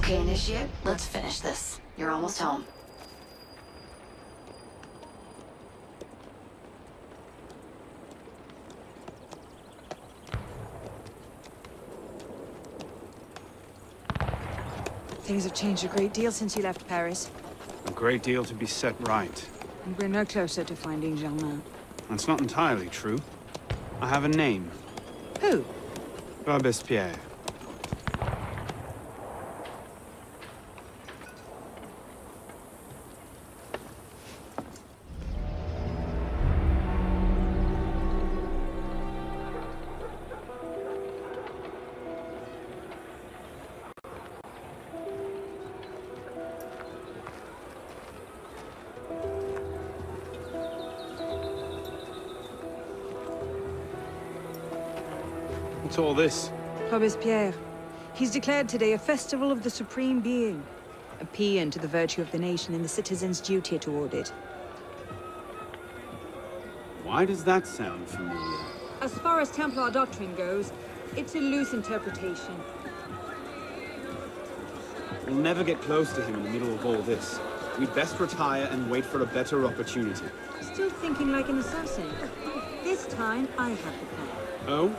Okay, Initiate, let's finish this. You're almost home. Things have changed a great deal since you left Paris. A great deal to be set right. And we're no closer to finding Germain. That's not entirely true. I have a name. Who? Robespierre. What's all this? Robespierre. He's declared today a festival of the Supreme Being. A paean to the virtue of the nation and the citizens' duty toward it. Why does that sound familiar? As far as Templar doctrine goes, it's a loose interpretation. We'll never get close to him in the middle of all this. We'd best retire and wait for a better opportunity. Still thinking like an assassin. This time, I have the plan. Oh?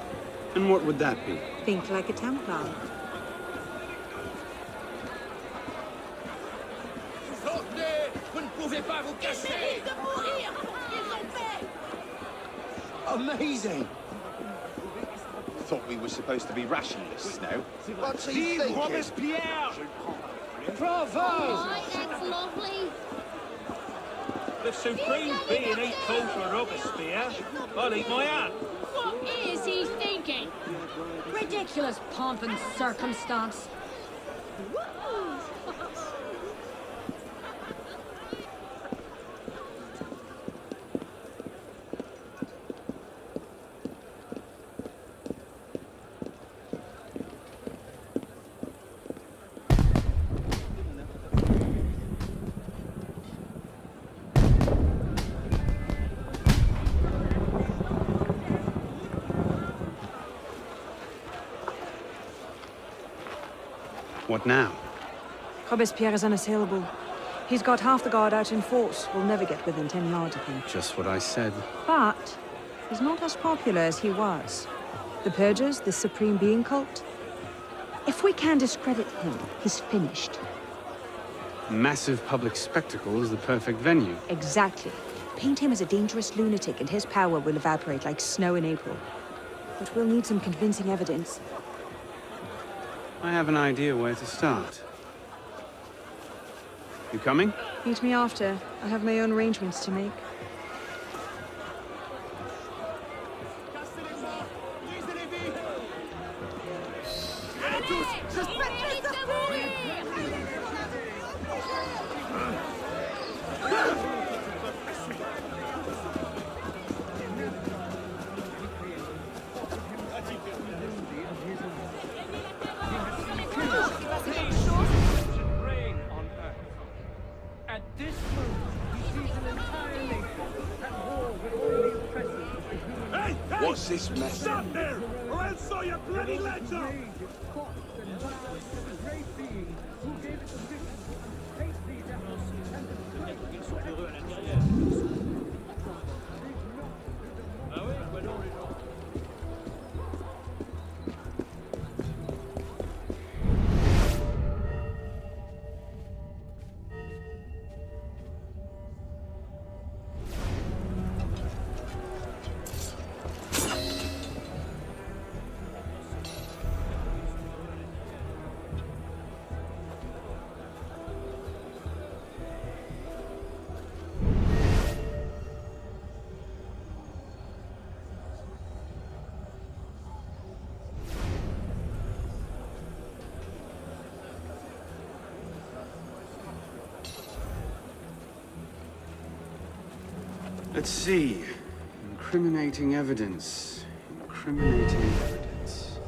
And what would that be? Think like a Templar. Amazing! Thought we were supposed to be rationalists now. What's he thinking? Robespierre! Bravo! Oh, that's lovely. The Supreme Being ain't called for Robespierre. I'll eat my hat. What is he thinking? Ridiculous pomp and circumstance. What now? Robespierre is unassailable. He's got half the guard out in force. We'll never get within 10 yards of him. Just what I said. But he's not as popular as he was. The Purgers, the Supreme Being cult. If we can discredit him, he's finished. Massive public spectacle is the perfect venue. Exactly. Paint him as a dangerous lunatic and his power will evaporate like snow in April. But we'll need some convincing evidence. I have an idea where to start. You coming? Meet me after. I have my own arrangements to make. What's this mess? Stop there, or I'll saw your bloody legs off! Let's see. Incriminating evidence. Incriminating evidence.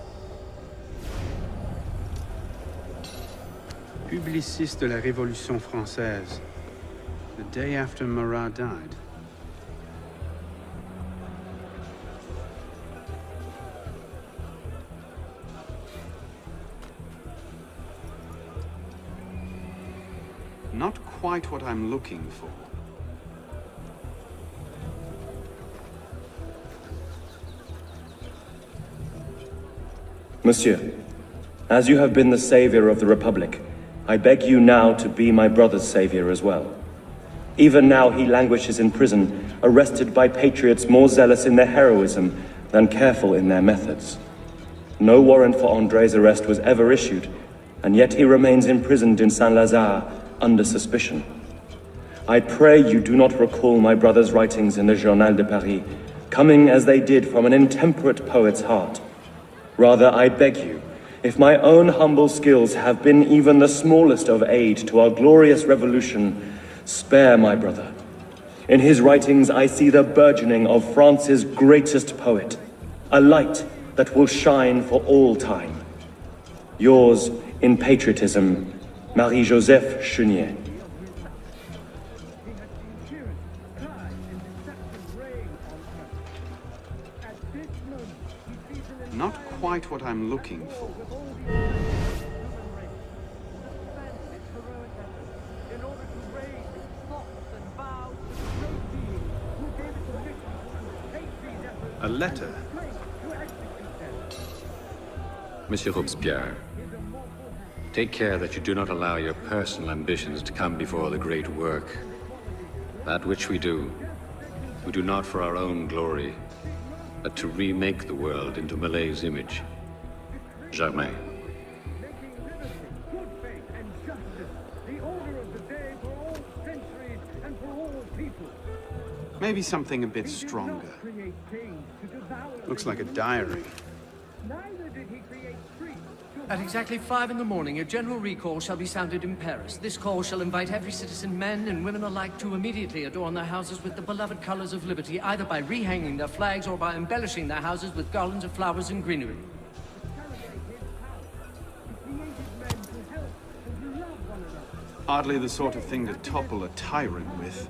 Publiciste de la Révolution française. The day after Marat died. Not quite what I'm looking for. Monsieur, as you have been the savior of the Republic, I beg you now to be my brother's savior as well. Even now he languishes in prison, arrested by patriots more zealous in their heroism than careful in their methods. No warrant for André's arrest was ever issued, and yet he remains imprisoned in Saint-Lazare under suspicion. I pray you do not recall my brother's writings in the Journal de Paris, coming as they did from an intemperate poet's heart. Rather, I beg you, if my own humble skills have been even the smallest of aid to our glorious revolution, spare my brother. In his writings, I see the burgeoning of France's greatest poet, a light that will shine for all time. Yours, in patriotism, Marie-Joseph Chenier. Not quite what I'm looking for. A letter. Monsieur Robespierre, take care that you do not allow your personal ambitions to come before the great work. That which we do not for our own glory, but to remake the world into Malay's image. Germain. Maybe something a bit stronger. Looks like a diary. At exactly 5 in the morning, a general recall shall be sounded in Paris. This call shall invite every citizen, men and women alike, to immediately adorn their houses with the beloved colors of liberty, either by rehanging their flags or by embellishing their houses with garlands of flowers and greenery. Hardly the sort of thing to topple a tyrant with.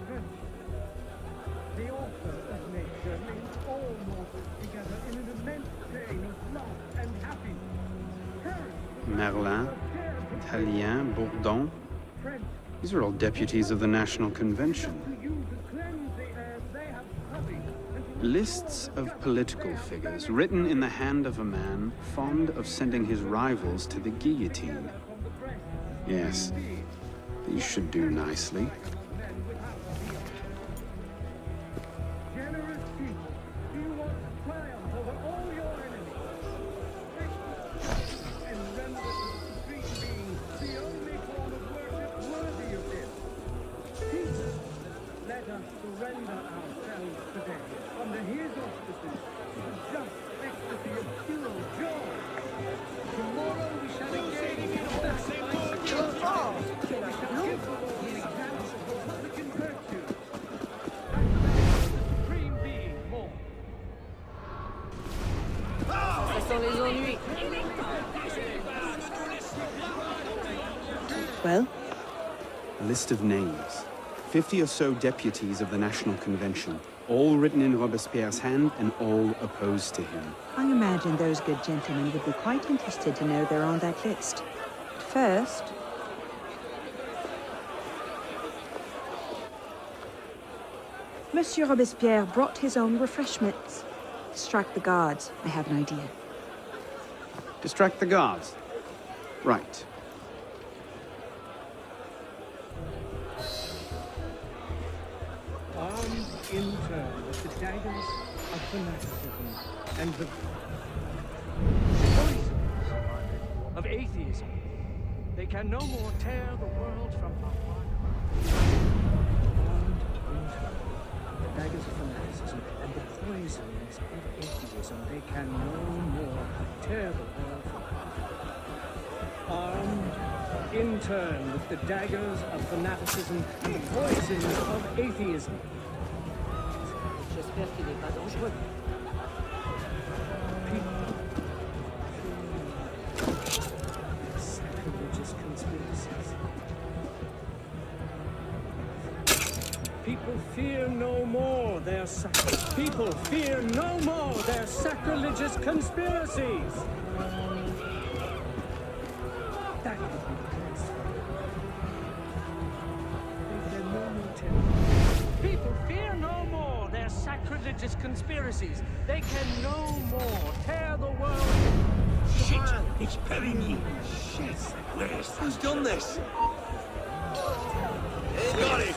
Merlin, Tallien, Bourdon. These are all deputies of the National Convention. Lists of political figures written in the hand of a man fond of sending his rivals to the guillotine. Yes, these should do nicely. Well? A list of names. 50 or so deputies of the National Convention, all written in Robespierre's hand and all opposed to him. I imagine those good gentlemen would be quite interested to know they're on that list. But first... Monsieur Robespierre brought his own refreshments. Distract the guards. I have an idea. Distract the guards. Right. Armed in turn with the daggers of fanaticism and the poisons of atheism. They can no more tear the world from apart. Armed in turn with the daggers of fanaticism and the poisons of atheism. They can no more tear the world from apart. Armed in turn with the daggers of fanaticism and the poisons of atheism. J'espère qu'il n'est pas dangereux. Sacrilegious conspiracies. People fear no more their People fear no more their sacrilegious conspiracies. That would be religious conspiracies. They can no more tear the world. Shit! It's Perigny. Shit! Who's done this? Got it!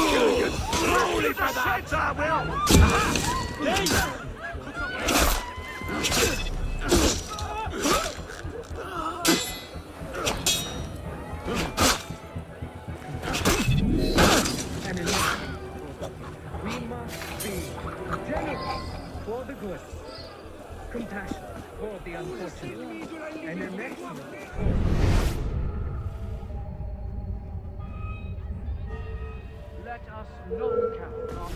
Only for that, I will! We must be generous for the good, compassionate for the unfortunate, and an excellent let us not count on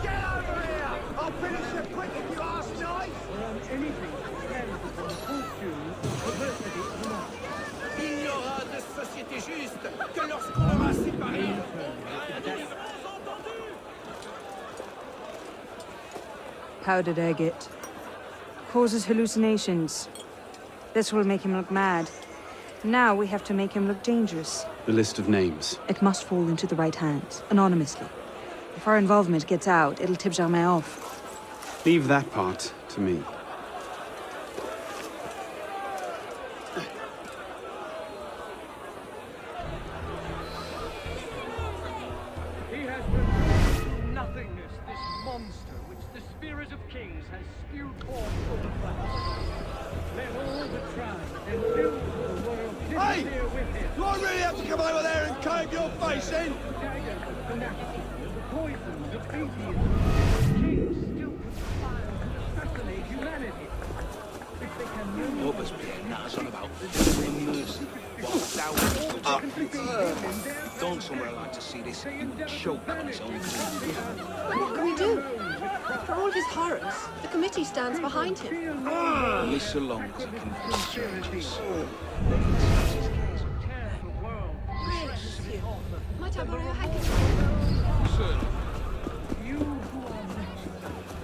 Get over here! I'll finish it quick if you ask nice! or on anything that depends upon the fortune or perversity of another. Il n'y aura de société juste que lorsqu'on aura séparé. Powdered agate. Causes hallucinations. This will make him look mad. Now we have to make him look dangerous. The list of names. It must fall into the right hands, anonymously. If our involvement gets out, it'll tip Germain off. Leave that part to me. He has reduced to nothingness this monster which the spirit of kings has spewed forth from the clouds. Let all the tribes and filth of the world disappear with him. Do I really have to come over there and cave your face in? Daggers of fanaticism, the poisons of atheism. Kings still conspire to assassinate humanity. If they can no more Robespierre, nah, it's on about mercy. What thousands? Don't somewhere like to see this choke on its own. What can we do? For all of his horrors, the committee stands behind him. This alone is a concern to us. Might I borrow a handkerchief? Sir, You who are wretched,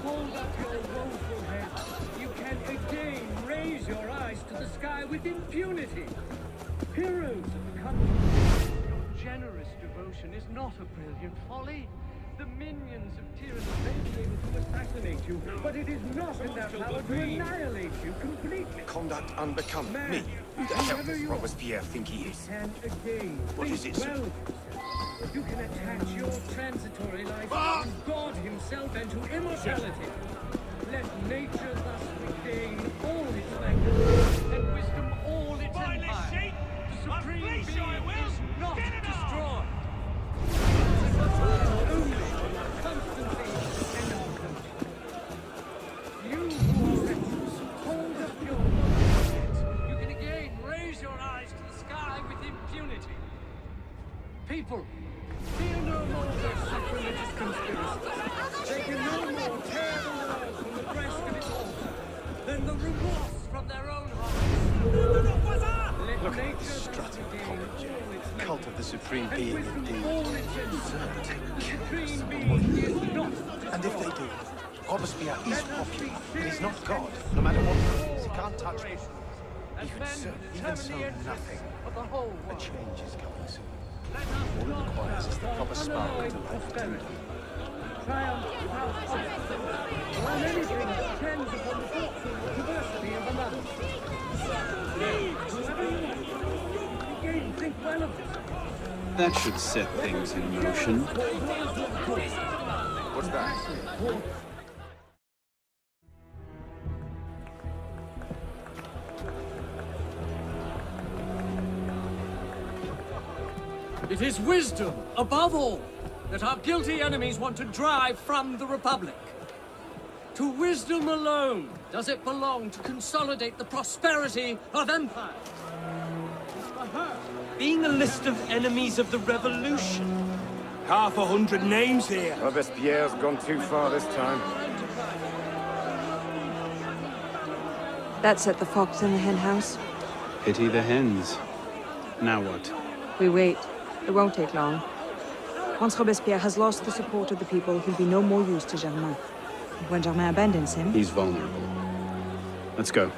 hold up your woeful head. You can again raise your eyes to the sky with impunity. Heroes of the country, your generous devotion is not a brilliant folly. The minions of tyranny may be able to assassinate you, but it is not in their power to annihilate you completely. conduct unbecoming Man, me. Who the hell whoever does you are, Robespierre think he is? And again, What is think it, sir? well of yourself. You can attach your transitory life to God himself and to immortality. Let nature thus regain all its magnificence and wisdom all its empire. The supreme being is not destroyed. Only from our constancy and our devotion. You who are wretched, hold up your heads. You can again raise your eyes to the sky with impunity. People, fear no more their sacrilegious conspiracies. They can no more tear the world from the breast of its altar than the remorse from their own hearts. Let nature thus regain all its Cult of the Supreme Being, indeed. And if they do, Robespierre is popular. It is not God, no matter what he is. He can't touch me. Even so, nothing. A change is coming soon. All it requires is the proper spark to light the kingdom. Triumph without obstacle, or on anything that depends upon the fortune or perversity of another. Whoever you are, again, think well of this. That should set things in motion. What's that? It is wisdom, above all, that our guilty enemies want to drive from the Republic. To wisdom alone does it belong to consolidate the prosperity of empire. Being a list of enemies of the revolution. 500 names here. Robespierre's gone too far this time. That set the fox in the hen house. Pity the hens. Now what? We wait. It won't take long. Once Robespierre has lost the support of the people, he'll be no more use to Germain. And when Germain abandons him... He's vulnerable. Let's go.